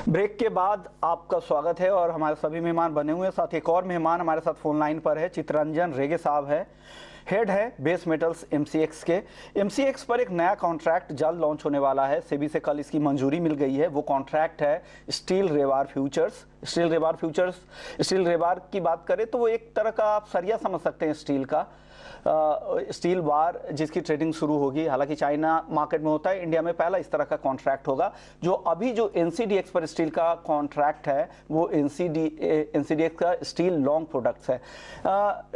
Break के बाद आपका स्वागत है और हमारे सभी मेहमान बने हुए हैं। साथ एक और मेहमान हमारे साथ फोन लाइन पर है, चित्तरंजन रेगे साहब है, हेड है बेस मेटल्स एमसीएक्स के। एमसीएक्स पर एक नया कॉन्ट्रैक्ट जल्द लॉन्च होने वाला है। सेबी से कल इसकी मंजूरी मिल गई है। वो कॉन्ट्रैक्ट है steel rebar futures. Steel rebar की बात करें तो वो एक तरह का आप सरिया समझ सकते हैं स्टील का, स्टील बार जिसकी ट्रेडिंग शुरू होगी। हालांकि चाइना मार्केट में होता है, इंडिया में पहला इस तरह का कॉन्ट्रैक्ट होगा। जो एनसीडीएक्स पर स्टील का कॉन्ट्रैक्ट है वो एनसीडीएक्स का स्टील लॉन्ग प्रोडक्ट्स है।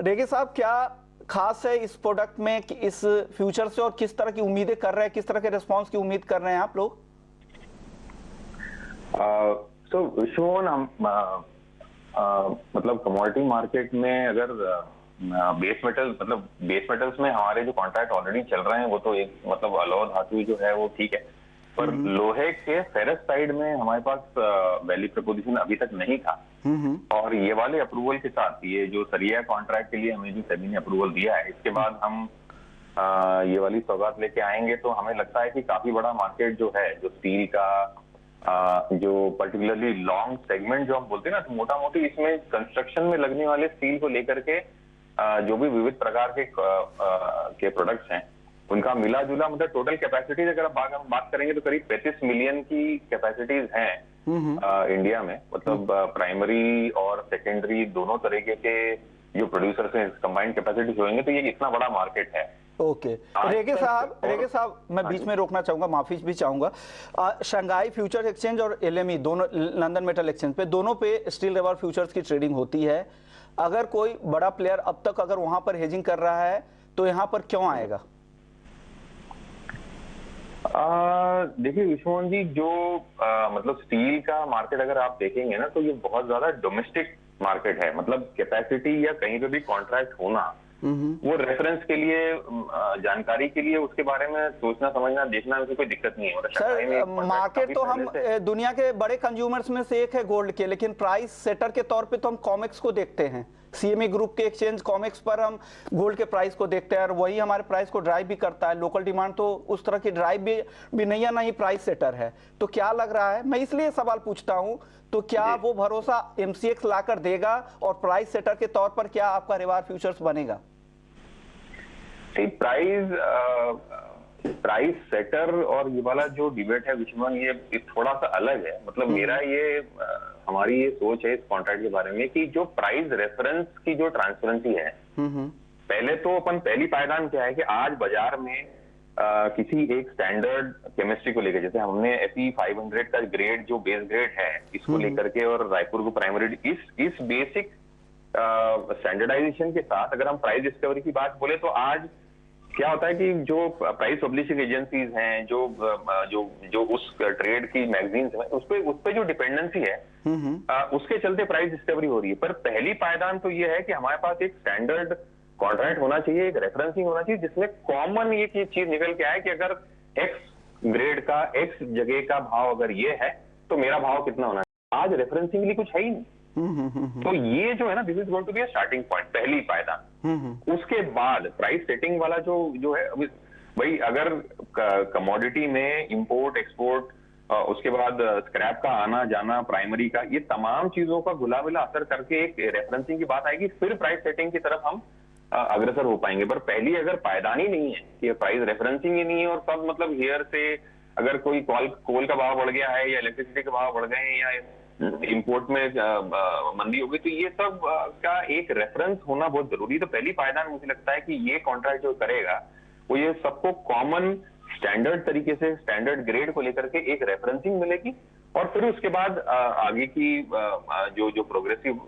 रेगे साहब, क्या खास है इस प्रोडक्ट में कि इस फ्यूचर से, और किस तरह की उम्मीदें कर रहे हैं, किस तरह के रिस्पॉन्स की उम्मीद कर रहे हैं आप लोग? तो शोन, हम मतलब कमोडिटी मार्केट में अगर बेस मेटल्स में हमारे जो कॉन्ट्रैक्ट ऑलरेडी चल रहे हैं वो तो एक मतलब अलौह धातु जो है वो ठीक है, पर लोहे के फेरस साइड में हमारे पास वैल्यू प्रपोजिशन अभी तक नहीं था। और ये वाले अप्रूवल के साथ, ये जो सरिया कॉन्ट्रैक्ट के लिए हमें जो सेबी ने अप्रूवल दिया है, इसके बाद हम ये वाली सौगात लेके आएंगे तो हमें लगता है कि काफी बड़ा मार्केट जो है, जो स्टील का जो पर्टिकुलरली लॉन्ग सेगमेंट जो हम बोलते हैं ना, तो मोटा मोटी इसमें कंस्ट्रक्शन में लगने वाले स्टील को लेकर के जो भी विविध प्रकार के प्रोडक्ट्स हैं उनका मिला जुला मतलब टोटल कैपेसिटीज अगर आप बात करेंगे तो करीब 35 मिलियन की कैपेसिटीज हैं इंडिया में। मतलब प्राइमरी और सेकेंडरी दोनों तरीके के जो प्रोड्यूसर्स हैं, कंबाइंड कैपेसिटी होंगे तो ये इतना बड़ा मार्केट है। ओके रेगे साहब मैं बीच में रोकना चाहूंगा, माफी भी चाहूंगा। शंघाई फ्यूचर एक्सचेंज और एलएमई दोनों, लंदन मेटल एक्सचेंज पे, दोनों पे स्टील रेबार फ्यूचर्स की ट्रेडिंग होती है। अगर कोई बड़ा प्लेयर अब तक अगर वहां पर हेजिंग कर रहा है तो यहां पर क्यों आएगा? देखिए विश्वमोहन जी, जो मतलब स्टील का मार्केट अगर आप देखेंगे ना तो ये बहुत ज्यादा डोमेस्टिक मार्केट है। मतलब कैपेसिटी या कहीं पे भी कॉन्ट्रैक्ट होना वो रेफरेंस के लिए, जानकारी के लिए, उसके बारे में सोचना समझना देखना में कोई दिक्कत नहीं है। सर, मार्केट तो हम दुनिया के बड़े कंज्यूमर्स में से एक है गोल्ड के, लेकिन प्राइस सेटर के तौर पे तो हम कॉमेक्स को देखते हैं। सीएमई ग्रुप के एक्सचेंज कॉमेक्स पर हम गोल्ड के प्राइस को देखते हैं और वही हमारे प्राइस को ड्राइव भी करता है। लोकल डिमांड तो उस तरह की ड्राइव भी नहीं है, ना ही प्राइस सेटर है। तो क्या लग रहा है, मैं इसलिए सवाल पूछता हूं, तो क्या वो भरोसा एमसीएक्स लाकर देगा और प्राइस सेटर के तौर पर क्या आपका रेबार फ्यूचर्स बनेगा? प्राइस सेटर और ये वाला जो डिबेट है विश्वमन, ये थोड़ा सा अलग है। मतलब मेरा हमारी ये सोच है इस कॉन्ट्रैक्ट के बारे में कि जो प्राइस रेफरेंस की जो ट्रांसपेरेंसी है, पहले तो पहली पायदान क्या है कि आज बाजार में किसी एक स्टैंडर्ड केमिस्ट्री को लेकर, जैसे हमने Fe 500 का ग्रेड जो बेस ग्रेड है इसको लेकर के, और रायपुर को प्राइमरी, इस बेसिक स्टैंडर्डाइजेशन के साथ अगर हम प्राइस डिस्कवरी की बात बोले तो आज क्या होता है कि जो प्राइस पब्लिशिंग एजेंसीज हैं, जो उस ट्रेड की मैगजीन्स हैं, उस पे जो डिपेंडेंसी है उसके चलते प्राइस डिस्कवरी हो रही है। पर पहली पायदान तो ये है कि हमारे पास एक स्टैंडर्ड कॉन्ट्रैक्ट होना चाहिए, एक रेफरेंसिंग होना चाहिए जिसमें कॉमन ये चीज निकल के आए कि अगर एक्स ग्रेड का एक्स जगह का भाव अगर ये है तो मेरा भाव कितना होना है। आज रेफरेंसिंग के लिए कुछ है ही नहीं। तो ये जो है ना, this is going to be starting point, पहली पायदान। उसके बाद प्राइस सेटिंग वाला जो है भाई, अगर कमोडिटी में इंपोर्ट एक्सपोर्ट, उसके बाद स्क्रैप का आना जाना, प्राइमरी का, ये तमाम चीजों का घुला मिला असर करके एक रेफरेंसिंग की बात आएगी, फिर प्राइस सेटिंग की तरफ हम अग्रसर हो पाएंगे। पर पहली अगर पायदान ही नहीं है कि प्राइस रेफरेंसिंग ही नहीं है, और सब मतलब हियर से अगर कोई कोल का भाव बढ़ गया है या इलेक्ट्रिसिटी के भाव बढ़ गए हैं या इंपोर्ट में मंदी हो गई, तो ये सब का एक रेफरेंस होना बहुत जरूरी है। तो पहली पायदान मुझे लगता है कि ये कॉन्ट्रैक्ट जो करेगा वो ये सबको कॉमन स्टैंडर्ड तरीके से, स्टैंडर्ड ग्रेड को लेकर के एक रेफरेंसिंग मिलेगी, और फिर उसके बाद आगे की जो प्रोग्रेसिव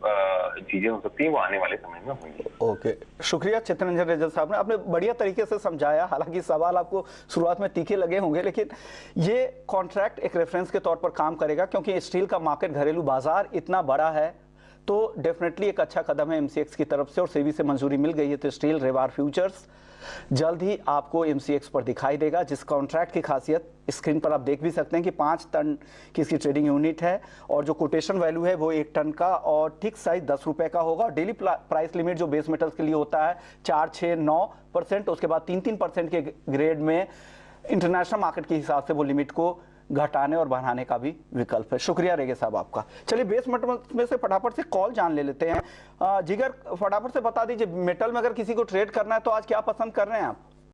चीजें हो सकती हैं वो आने वाले समय में होंगी। ओके, शुक्रिया चित्तरंजन रेजल साहब ने, आपने बढ़िया तरीके से समझाया। हालांकि सवाल आपको शुरुआत में तीखे लगे होंगे, लेकिन ये कॉन्ट्रैक्ट एक रेफरेंस के तौर पर काम करेगा, क्योंकि स्टील का मार्केट, घरेलू बाजार इतना बड़ा है, तो डेफिनेटली एक अच्छा कदम है एमसीएक्स की तरफ से, और सेबी से मंजूरी मिल गई है। तो स्टील रेबार फ्यूचर्स जल्द ही आपको एमसीएक्स पर दिखाई देगा, जिस कॉन्ट्रैक्ट की खासियत स्क्रीन पर आप देख भी सकते हैं कि 5 टन की इसकी ट्रेडिंग यूनिट है, और जो कोटेशन वैल्यू है वो 1 टन का, और ठीक साइज 10 रुपए का होगा। डेली प्राइस लिमिट जो बेस मेटल्स के लिए होता है 4, 6, 9%, उसके बाद 3% के ग्रेड में इंटरनेशनल मार्केट के हिसाब से वो लिमिट को घटाने और बढ़ाने का भी विकल्प है। शुक्रिया रेगे साहब आपका। चलिए बेस मेटल में से फटाफट से कॉल जान ले लेते हैं। जिगर, फटाफट से बता दीजिए, मेटल में अगर किसी को ट्रेड करना है तो आज क्या पसंद कर रहे हैं आप?